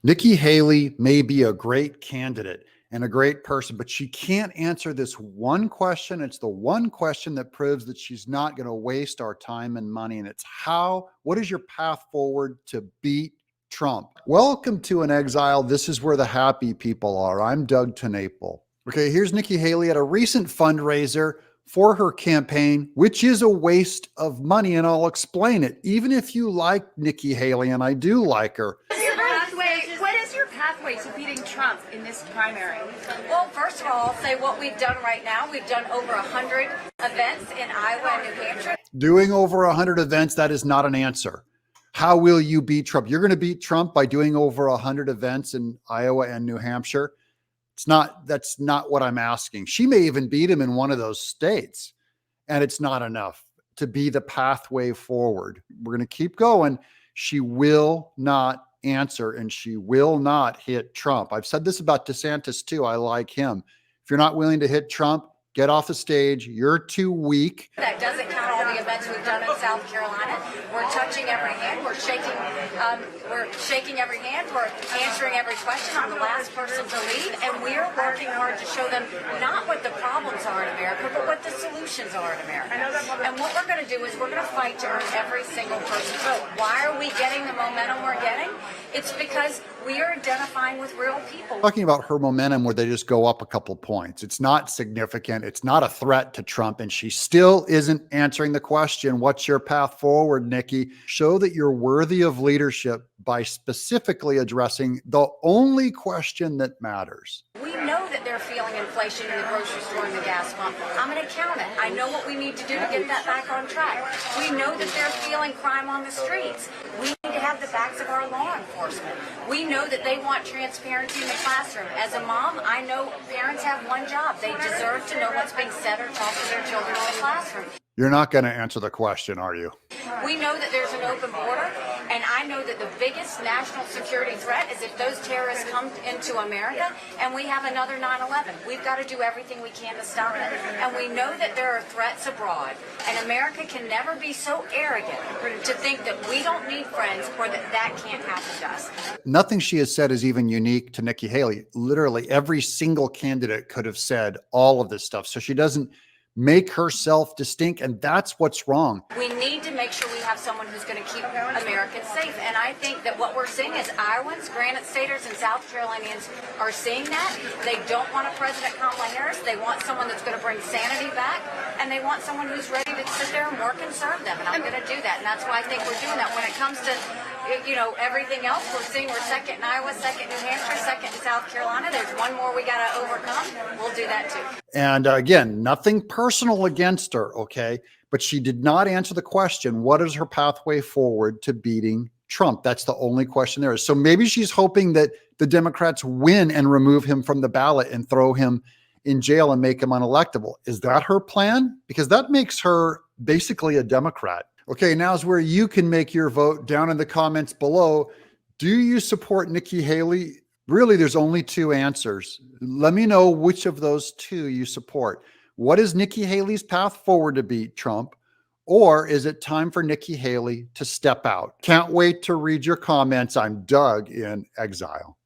Nikki Haley may be a great candidate and a great person, but she can't answer this one question. It's the one question that proves that she's not going to waste our time and money. And it's what is your path forward to beat Trump? Welcome to an Exile. This is where the happy people are. I'm Doug TenNapel. Okay, here's Nikki Haley at a recent fundraiser for her campaign, which is a waste of money. And I'll explain it. Even if you like Nikki Haley, and I do like her, what is your pathway to beating Trump in this primary? Well, first of all, I'll say what we've done right now. We've done over 100 events in Iowa and New Hampshire. Doing over 100 events, that is not an answer. How will you beat Trump? You're going to beat Trump by doing over 100 events in Iowa and New Hampshire. That's not what I'm asking. She may even beat him in one of those states, and it's not enough to be the pathway forward. We're going to keep going. She will not answer, and she will not hit Trump. I've said this about DeSantis too. I like him. If you're not willing to hit Trump, get off the stage. You're too weak. That doesn't count all the events we've done in South Carolina. We're touching every hand. We're shaking every hand. We're answering every question. I'm the last person to leave, and we're working hard to show them not what the problems are in America, but what the solutions are in America. And what we're going to do is we're going to fight to earn every single person's vote. Why are we getting the momentum we're getting? It's because we are identifying with real people. Talking about her momentum where they just go up a couple points. It's not significant. It's not a threat to Trump. And she still isn't answering the question, what's your path forward, Nikki? Show that you're worthy of leadership by specifically addressing the only question that matters. We know that they're feeling inflation in the grocery store and the gas pump. I'm going to count it. I know what we need to do to get that back on track. We know that they're feeling crime on the streets. We need to have the backs of our law enforcement. We know that they want transparency in the classroom. As a mom, I know parents have one job. They deserve to know what's being said or taught to their children in the classroom. You're not going to answer the question, are you? We know that there's an open border, and I know that the biggest national security threat is if those terrorists come into America and we have another 9/11. We've got to do everything we can to stop it. And we know that there are threats abroad, and America can never be so arrogant to think that we don't need friends or that can't happen to us. Nothing she has said is even unique to Nikki Haley. Literally every single candidate could have said all of this stuff. So she doesn't make herself distinct, and that's what's wrong. We need to make sure we have someone who's going to keep Americans safe, and I think that what we're seeing is Iowans, Granite Staters, and South Carolinians are seeing that. They don't want a President Kamala Harris. They want someone that's going to bring sanity back, and they want someone who's ready to sit there and work and serve them, and I'm going to do that, and that's why I think we're doing that. When it comes to everything else, we're seeing we're second in Iowa, second in New Hampshire, second in South Carolina. There's one more we got to overcome. We'll do that too. And again, nothing personal against her, okay? But she did not answer the question, what is her pathway forward to beating Trump? That's the only question there is. So maybe she's hoping that the Democrats win and remove him from the ballot and throw him in jail and make him unelectable. Is that her plan? Because that makes her basically a Democrat. Okay, now's where you can make your vote down in the comments below. Do you support Nikki Haley? Really, there's only two answers. Let me know which of those two you support. What is Nikki Haley's path forward to beat Trump? Or is it time for Nikki Haley to step out? Can't wait to read your comments. I'm Doug in Exile.